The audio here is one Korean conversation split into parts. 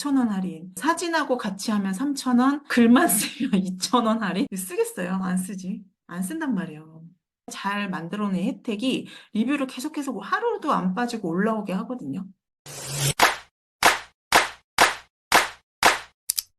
5,000원 할인. 사진하고 같이 하면 3,000원, 글만 쓰면 2,000원 할인. 쓰겠어요? 안 쓰지. 안 쓴단 말이에요. 잘 만들어낸 혜택이 리뷰를 계속해서 하루도 안 빠지고 올라오게 하거든요.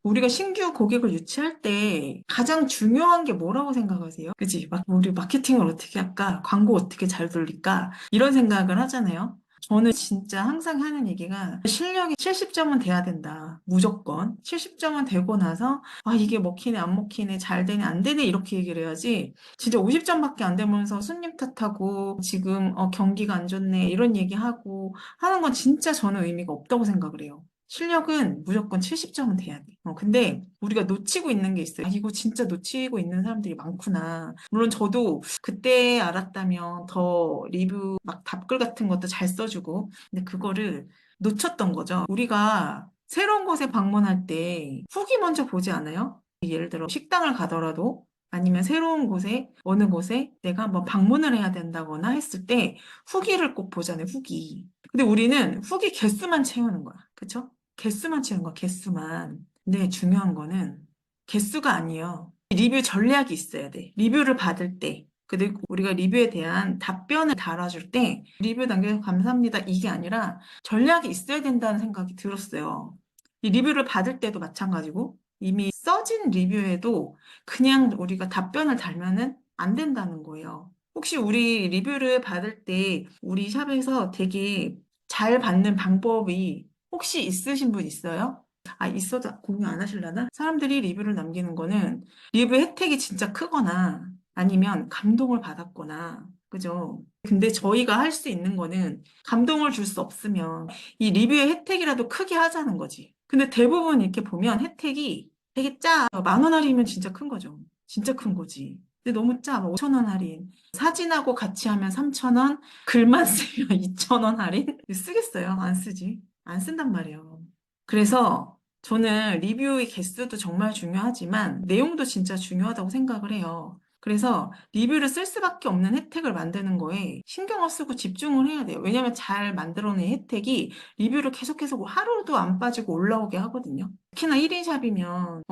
우리가 신규 고객을 유치할 때 가장 중요한 게 뭐라고 생각하세요? 그치? 막 우리 마케팅을 어떻게 할까? 광고 어떻게 잘 돌릴까? 이런 생각을 하잖아요. 저는 진짜 항상 하는 얘기가 실력이 70점은 돼야 된다. 무조건. 70점은 되고 나서 아, 이게 먹히네, 안 먹히네, 잘 되네, 안 되네 이렇게 얘기를 해야지. 진짜 50점밖에 안 되면서 손님 탓하고 지금 경기가 안 좋네 이런 얘기하고 하는 건 진짜 저는 의미가 없다고 생각을 해요. 실력은 무조건 70점은 돼야 돼. 근데 우리가 놓치고 있는 게 있어요. 아, 이거 진짜 놓치고 있는 사람들이 많구나. 물론 저도 그때 알았다면 더 리뷰 막 답글 같은 것도 잘 써주고, 근데 그거를 놓쳤던 거죠. 우리가 새로운 곳에 방문할 때 후기 먼저 보지 않아요? 예를 들어 식당을 가더라도 아니면 새로운 곳에 어느 곳에 내가 한번 방문을 해야 된다거나 했을 때 후기를 꼭 보잖아요, 후기. 근데 우리는 후기 개수만 채우는 거야. 그쵸? 개수만 채우는 거야, 개수만. 근데 중요한 거는 개수가 아니에요. 리뷰 전략이 있어야 돼. 리뷰를 받을 때. 그리고 우리가 리뷰에 대한 답변을 달아줄 때 리뷰 남겨서 감사합니다. 이게 아니라 전략이 있어야 된다는 생각이 들었어요. 이 리뷰를 받을 때도 마찬가지고 이미 써진 리뷰에도 그냥 우리가 답변을 달면은 안 된다는 거예요. 혹시 우리 리뷰를 받을 때 우리 샵에서 되게 잘 받는 방법이 혹시 있으신 분 있어요? 아, 있어도 공유 안 하실라나? 사람들이 리뷰를 남기는 거는 리뷰 혜택이 진짜 크거나 아니면 감동을 받았거나, 그죠? 근데 저희가 할 수 있는 거는 감동을 줄 수 없으면 이 리뷰의 혜택이라도 크게 하자는 거지. 근데 대부분 이렇게 보면 혜택이 되게 짜. 10,000원 할인이면 진짜 큰 거죠. 진짜 큰 거지. 근데 너무 짜. 5,000원 할인. 사진하고 같이 하면 3,000원, 글만 쓰면 2,000원 할인? 쓰겠어요? 안 쓰지. 안 쓴단 말이에요. 그래서 저는 리뷰의 개수도 정말 중요하지만 내용도 진짜 중요하다고 생각을 해요. 그래서 리뷰를 쓸 수밖에 없는 혜택을 만드는 거에 신경을 쓰고 집중을 해야 돼요. 왜냐하면 잘 만들어낸 혜택이 리뷰를 계속해서 하루도 안 빠지고 올라오게 하거든요. 특히나 1인 샵이면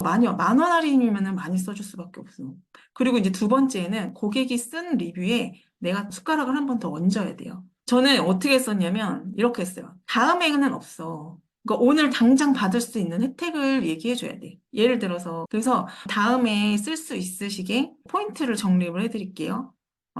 많이 10,000원 할인이면 많이 써줄 수밖에 없어. 그리고 이제 두 번째는 고객이 쓴 리뷰에 내가 숟가락을 한 번 더 얹어야 돼요. 저는 어떻게 썼냐면 이렇게 했어요. 다음에는 없어. 그러니까 오늘 당장 받을 수 있는 혜택을 얘기해 줘야 돼. 예를 들어서 그래서 다음에 쓸 수 있으시게 포인트를 적립을 해드릴게요.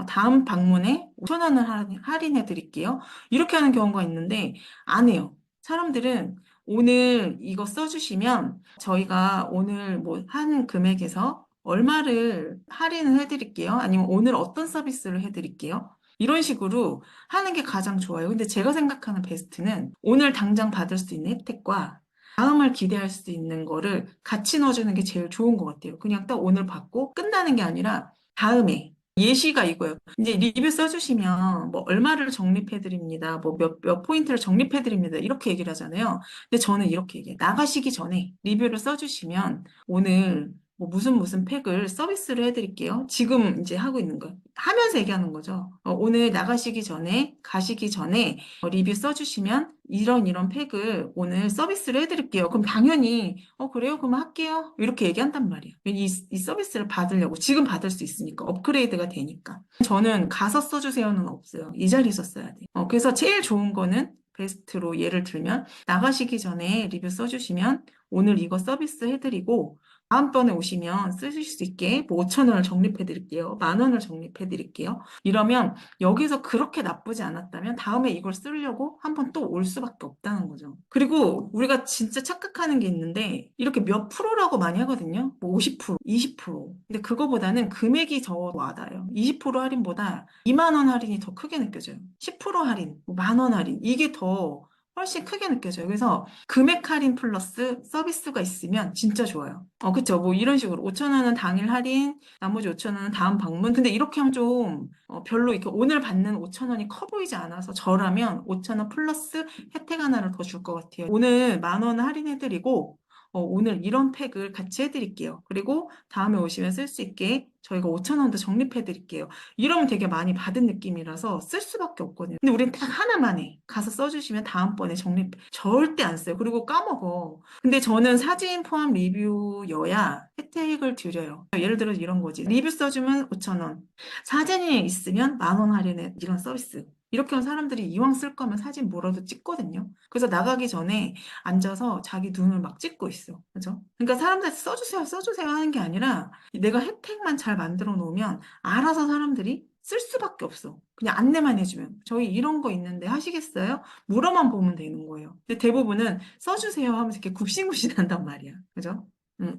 다음 방문에 5,000원을 할인해 드릴게요. 이렇게 하는 경우가 있는데 안 해요. 사람들은 오늘 이거 써주시면 저희가 오늘 뭐 한 금액에서 얼마를 할인을 해드릴게요. 아니면 오늘 어떤 서비스를 해드릴게요. 이런 식으로 하는 게 가장 좋아요. 근데 제가 생각하는 베스트는 오늘 당장 받을 수 있는 혜택과 다음을 기대할 수 있는 거를 같이 넣어주는 게 제일 좋은 것 같아요. 그냥 딱 오늘 받고 끝나는 게 아니라 다음에 예시가 이거예요. 이제 리뷰 써주시면 뭐 얼마를 적립해드립니다. 뭐 몇 포인트를 적립해드립니다. 이렇게 얘기를 하잖아요. 근데 저는 이렇게 얘기해요. 나가시기 전에 리뷰를 써주시면 오늘 뭐 무슨 팩을 서비스를 해드릴게요. 지금 이제 하고 있는 거. 하면서 얘기하는 거죠. 오늘 나가시기 전에, 가시기 전에 리뷰 써주시면 이런 팩을 오늘 서비스를 해드릴게요. 그럼 당연히, 그래요? 그럼 할게요. 이렇게 얘기한단 말이에요. 이 서비스를 받으려고. 지금 받을 수 있으니까. 업그레이드가 되니까. 저는 가서 써주세요는 없어요. 이 자리에서 써야 돼. 그래서 제일 좋은 거는 베스트로 예를 들면 나가시기 전에 리뷰 써주시면 오늘 이거 서비스 해드리고 다음번에 오시면 쓰실 수 있게 뭐 5,000원을 적립해 드릴게요. 10,000원을 적립해 드릴게요. 이러면 여기서 그렇게 나쁘지 않았다면 다음에 이걸 쓰려고 한 번 또 올 수밖에 없다는 거죠. 그리고 우리가 진짜 착각하는 게 있는데 이렇게 몇 프로라고 많이 하거든요. 뭐 50%, 20%. 근데 그거보다는 금액이 더 와닿아요. 20% 할인보다 2만 원 할인이 더 크게 느껴져요. 10% 할인, 뭐 10,000원 할인. 이게 더 훨씬 크게 느껴져요. 그래서 금액 할인 플러스 서비스가 있으면 진짜 좋아요. 그쵸. 뭐 이런 식으로 5,000원은 당일 할인, 나머지 5,000원은 다음 방문. 근데 이렇게 하면 좀 별로 이렇게 오늘 받는 5,000원이 커 보이지 않아서 저라면 5,000원 플러스 혜택 하나를 더 줄 것 같아요. 오늘 10,000원 할인해드리고 오늘 이런 팩을 같이 해드릴게요. 그리고 다음에 오시면 쓸 수 있게 저희가 5천 원도 적립해드릴게요. 이러면 되게 많이 받은 느낌이라서 쓸 수밖에 없거든요. 근데 우린 딱 하나만 해. 가서 써주시면 다음번에 적립 절대 안 써요. 그리고 까먹어. 근데 저는 사진 포함 리뷰여야 혜택을 드려요. 예를 들어 이런 거지. 리뷰 써주면 5천 원. 사진이 있으면 10,000원 할인해. 이런 서비스. 이렇게 하면 사람들이 이왕 쓸 거면 사진 뭐라도 찍거든요. 그래서 나가기 전에 앉아서 자기 눈을 막 찍고 있어. 그죠? 그러니까 사람들한테 써주세요, 써주세요 하는 게 아니라 내가 혜택만 잘 만들어 놓으면 알아서 사람들이 쓸 수밖에 없어. 그냥 안내만 해주면. 저희 이런 거 있는데 하시겠어요? 물어만 보면 되는 거예요. 근데 대부분은 써주세요 하면서 이렇게 굽신굽신 한단 말이야. 그죠?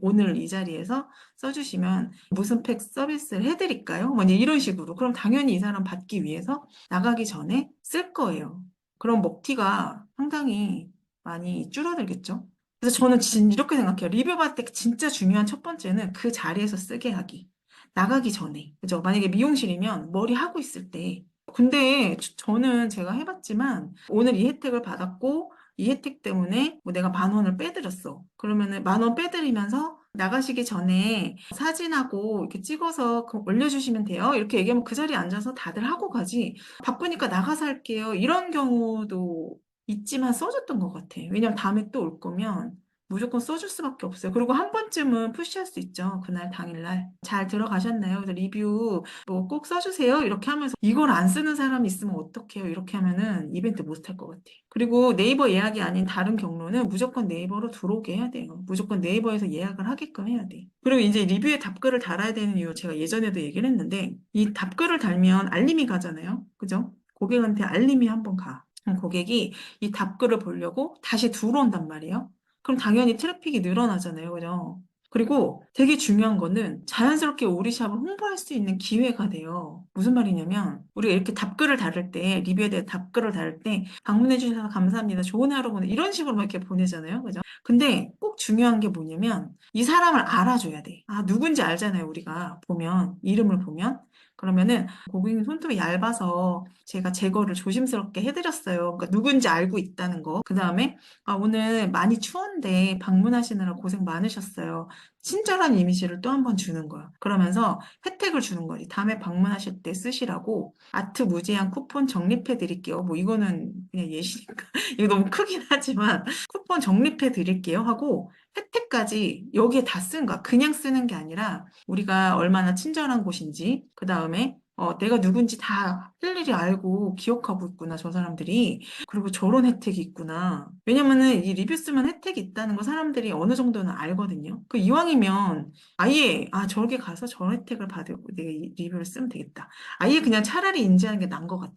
오늘 이 자리에서 써주시면 무슨 팩 서비스를 해드릴까요? 뭐 이런 식으로. 그럼 당연히 이 사람 받기 위해서 나가기 전에 쓸 거예요. 그럼 먹튀가 상당히 많이 줄어들겠죠? 그래서 저는 이렇게 생각해요. 리뷰 받을 때 진짜 중요한 첫 번째는 그 자리에서 쓰게 하기. 나가기 전에. 그죠? 만약에 미용실이면 머리 하고 있을 때. 근데 저는 제가 해봤지만 오늘 이 혜택을 받았고 이 혜택 때문에 뭐 내가 10,000원을 빼드렸어. 그러면은 10,000원 빼드리면서 나가시기 전에 사진하고 이렇게 찍어서 올려주시면 돼요. 이렇게 얘기하면 그 자리에 앉아서 다들 하고 가지. 바쁘니까 나가서 할게요. 이런 경우도 있지만 써줬던 것 같아. 왜냐면 다음에 또 올 거면 무조건 써줄 수밖에 없어요. 그리고 한 번쯤은 푸시할 수 있죠. 그날 당일날. 잘 들어가셨나요? 그래서 리뷰 뭐 꼭 써주세요. 이렇게 하면서 이걸 안 쓰는 사람이 있으면 어떡해요? 이렇게 하면은 이벤트 못 할 것 같아. 그리고 네이버 예약이 아닌 다른 경로는 무조건 네이버로 들어오게 해야 돼요. 무조건 네이버에서 예약을 하게끔 해야 돼. 그리고 이제 리뷰에 답글을 달아야 되는 이유 제가 예전에도 얘기를 했는데 이 답글을 달면 알림이 가잖아요. 그죠? 고객한테 알림이 한번 가. 그럼 고객이 이 답글을 보려고 다시 들어온단 말이에요. 그럼 당연히 트래픽이 늘어나잖아요. 그죠? 그리고 되게 중요한 거는 자연스럽게 우리 샵을 홍보할 수 있는 기회가 돼요. 무슨 말이냐면 우리가 이렇게 답글을 달을 때 리뷰에 대해 답글을 달을 때 방문해 주셔서 감사합니다. 좋은 하루 보내 이런 식으로 막 이렇게 보내잖아요. 그죠? 근데 꼭 중요한 게 뭐냐면 이 사람을 알아줘야 돼. 아, 누군지 알잖아요. 우리가 보면 이름을 보면 그러면은 고객님 손톱이 얇아서 제가 제거를 조심스럽게 해드렸어요. 그러니까 누군지 알고 있다는 거. 그 다음에 아, 오늘 많이 추운데 방문하시느라 고생 많으셨어요. 친절한 이미지를 또 한 번 주는 거야. 그러면서 혜택을 주는 거지. 다음에 방문하실 때 쓰시라고 아트 무제한 쿠폰 적립해 드릴게요. 뭐 이거는 그냥 예시니까 이거 너무 크긴 하지만 쿠폰 적립해 드릴게요 하고 혜택까지 여기에 다 쓰는 거야. 그냥 쓰는 게 아니라 우리가 얼마나 친절한 곳인지 그 다음에 내가 누군지 다 일일이 알고 기억하고 있구나, 저 사람들이. 그리고 저런 혜택이 있구나. 왜냐면은 이 리뷰 쓰면 혜택이 있다는 거 사람들이 어느 정도는 알거든요. 그 이왕이면 아예, 아, 저렇게 가서 저런 혜택을 받고 내가 이 리뷰를 쓰면 되겠다. 아예 그냥 차라리 인지하는 게 나은 것 같아.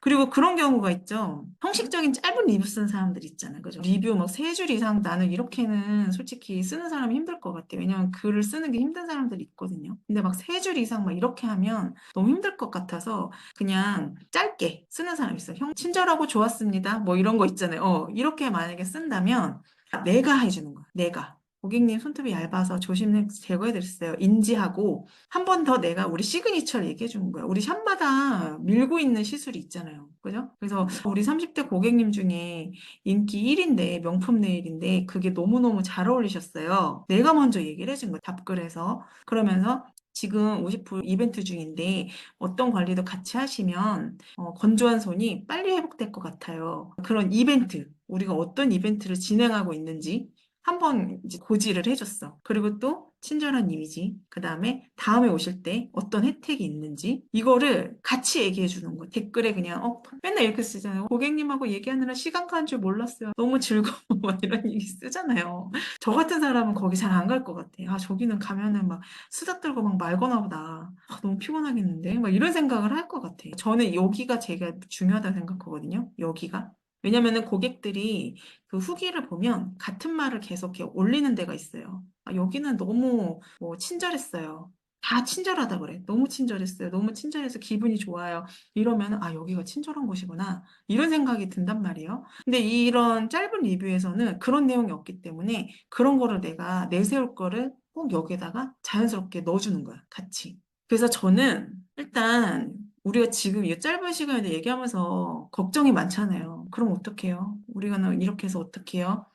그리고 그런 경우가 있죠. 형식적인 짧은 리뷰 쓰는 사람들 있잖아요. 그죠? 리뷰 막 3줄 이상 나는 이렇게는 솔직히 쓰는 사람이 힘들 것 같아요. 왜냐면 글을 쓰는 게 힘든 사람들이 있거든요. 근데 막 3줄 이상 막 이렇게 하면 너무 힘들 것 같아서 그냥 짧게 쓰는 사람 있어요. 형, 친절하고 좋았습니다. 뭐 이런 거 있잖아요. 이렇게 만약에 쓴다면 내가 해주는 거야. 내가. 고객님 손톱이 얇아서 조심 제거해드렸어요. 인지하고 한 번 더 내가 우리 시그니처를 얘기해 주는 거야. 우리 샵마다 밀고 있는 시술이 있잖아요. 그죠? 그래서 우리 30대 고객님 중에 인기 1인데 명품 네일인데 그게 너무너무 잘 어울리셨어요. 내가 먼저 얘기를 해준 거야. 답글에서. 그러면서 지금 50% 이벤트 중인데 어떤 관리도 같이 하시면 건조한 손이 빨리 회복될 것 같아요. 그런 이벤트, 우리가 어떤 이벤트를 진행하고 있는지 한번 이제 고지를 해줬어. 그리고 또 친절한 이미지, 그 다음에 다음에 오실 때 어떤 혜택이 있는지 이거를 같이 얘기해 주는 거야. 댓글에 그냥 맨날 이렇게 쓰잖아요. 고객님하고 얘기하느라 시간 가는 줄 몰랐어요. 너무 즐거워. 막 이런 얘기 쓰잖아요. 저 같은 사람은 거기 잘 안 갈 것 같아. 아, 저기는 가면은 막 수다 떨고 막 말거나 보다. 아, 너무 피곤하겠는데? 막 이런 생각을 할 것 같아. 저는 여기가 제가 중요하다고 생각하거든요. 여기가. 왜냐면은 고객들이 그 후기를 보면 같은 말을 계속 이렇게 올리는 데가 있어요. 아, 여기는 너무 뭐 친절했어요. 다 친절하다 그래. 너무 친절했어요. 너무 친절해서 기분이 좋아요. 이러면 아, 여기가 친절한 곳이구나. 이런 생각이 든단 말이에요. 근데 이런 짧은 리뷰에서는 그런 내용이 없기 때문에 그런 거를 내가 내세울 거를 꼭 여기에다가 자연스럽게 넣어주는 거야. 같이. 그래서 저는 일단 우리가 지금 이 짧은 시간에 얘기하면서 걱정이 많잖아요. 그럼 어떡해요? 우리가 이렇게 해서 어떡해요?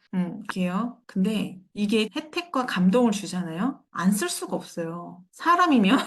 이게요. 근데 이게 혜택과 감동을 주잖아요. 안 쓸 수가 없어요. 사람이면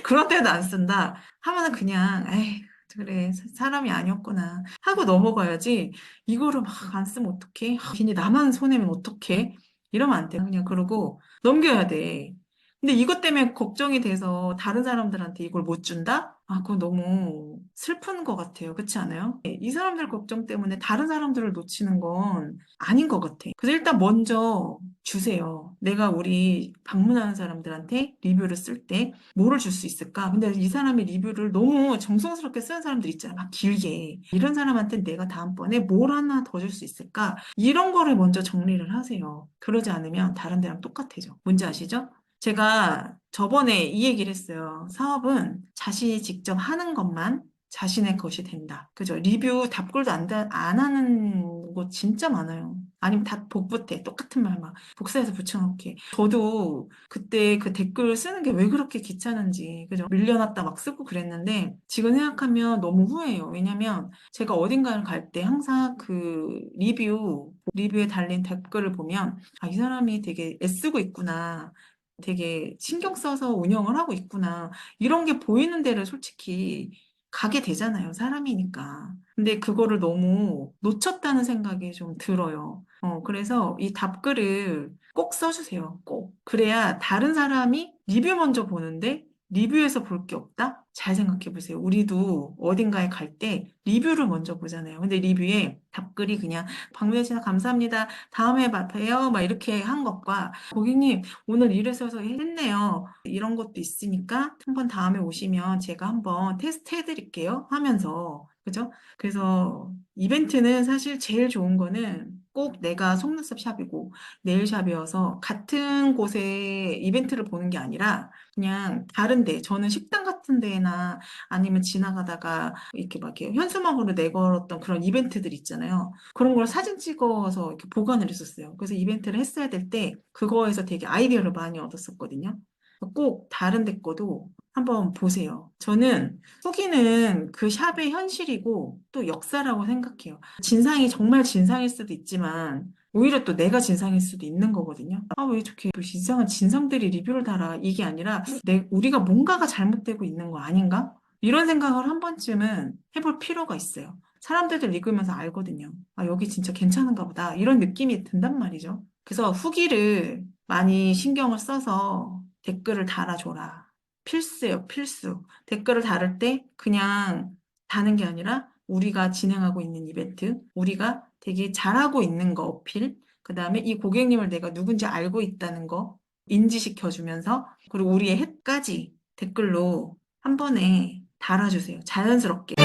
그런 데도 안 쓴다 하면은 그냥 에이 그래 사람이 아니었구나 하고 넘어가야지 이거를 막 안 쓰면 어떡해? 괜히 나만 손해면 어떡해? 이러면 안 돼. 그냥 그러고 넘겨야 돼. 근데 이것 때문에 걱정이 돼서 다른 사람들한테 이걸 못 준다? 아, 그건 너무 슬픈 것 같아요. 그렇지 않아요? 이 사람들 걱정 때문에 다른 사람들을 놓치는 건 아닌 것 같아. 그래서 일단 먼저 주세요. 내가 우리 방문하는 사람들한테 리뷰를 쓸 때 뭐를 줄 수 있을까? 근데 이 사람이 리뷰를 너무 정성스럽게 쓰는 사람들 있잖아. 막 길게. 이런 사람한테 내가 다음번에 뭘 하나 더 줄 수 있을까? 이런 거를 먼저 정리를 하세요. 그러지 않으면 다른 데랑 똑같아져. 뭔지 아시죠? 제가 저번에 이 얘기를 했어요. 사업은 자신이 직접 하는 것만 자신의 것이 된다. 그죠? 리뷰 답글도 안 하는 곳 진짜 많아요. 아니면 다 복붙해. 똑같은 말 막 복사해서 붙여넣기. 저도 그때 그 댓글 쓰는 게 왜 그렇게 귀찮은지, 그죠? 밀려났다 막 쓰고 그랬는데, 지금 생각하면 너무 후회해요. 왜냐면 제가 어딘가를 갈 때 항상 그 리뷰에 달린 댓글을 보면, 아, 이 사람이 되게 애쓰고 있구나. 되게 신경 써서 운영을 하고 있구나. 이런 게 보이는 데를 솔직히 가게 되잖아요. 사람이니까. 근데 그거를 너무 놓쳤다는 생각이 좀 들어요. 그래서 이 답글을 꼭 써주세요. 꼭. 그래야 다른 사람이 리뷰 먼저 보는데 리뷰에서 볼 게 없다? 잘 생각해 보세요. 우리도 어딘가에 갈 때 리뷰를 먼저 보잖아요. 근데 리뷰에 답글이 그냥 방문해 주셔서 감사합니다. 다음에 봬요. 막 이렇게 한 것과 고객님 오늘 이래서 했네요. 이런 것도 있으니까 한번 다음에 오시면 제가 한번 테스트 해드릴게요. 하면서 그죠? 그래서 이벤트는 사실 제일 좋은 거는 꼭 내가 속눈썹 샵이고 네일샵이어서 같은 곳에 이벤트를 보는 게 아니라 그냥 다른데 저는 식당 같은 데나 아니면 지나가다가 이렇게 막 이렇게 현수막으로 내걸었던 그런 이벤트들 있잖아요. 그런 걸 사진 찍어서 이렇게 보관을 했었어요. 그래서 이벤트를 했어야 될 때 그거에서 되게 아이디어를 많이 얻었었거든요. 꼭 다른 데 거도 한번 보세요. 저는 후기는 그 샵의 현실이고 또 역사라고 생각해요. 진상이 정말 진상일 수도 있지만 오히려 또 내가 진상일 수도 있는 거거든요. 아, 왜 이렇게 또 이상한 진상들이 리뷰를 달아? 이게 아니라 우리가 뭔가가 잘못되고 있는 거 아닌가? 이런 생각을 한 번쯤은 해볼 필요가 있어요. 사람들도 읽으면서 알거든요. 아, 여기 진짜 괜찮은가 보다. 이런 느낌이 든단 말이죠. 그래서 후기를 많이 신경을 써서 댓글을 달아줘라. 필수예요, 필수. 댓글을 달을 때 그냥 다는 게 아니라 우리가 진행하고 있는 이벤트, 우리가 되게 잘하고 있는 거 어필, 그 다음에 이 고객님을 내가 누군지 알고 있다는 거 인지시켜주면서 그리고 우리의 햇까지 댓글로 한 번에 달아주세요. 자연스럽게.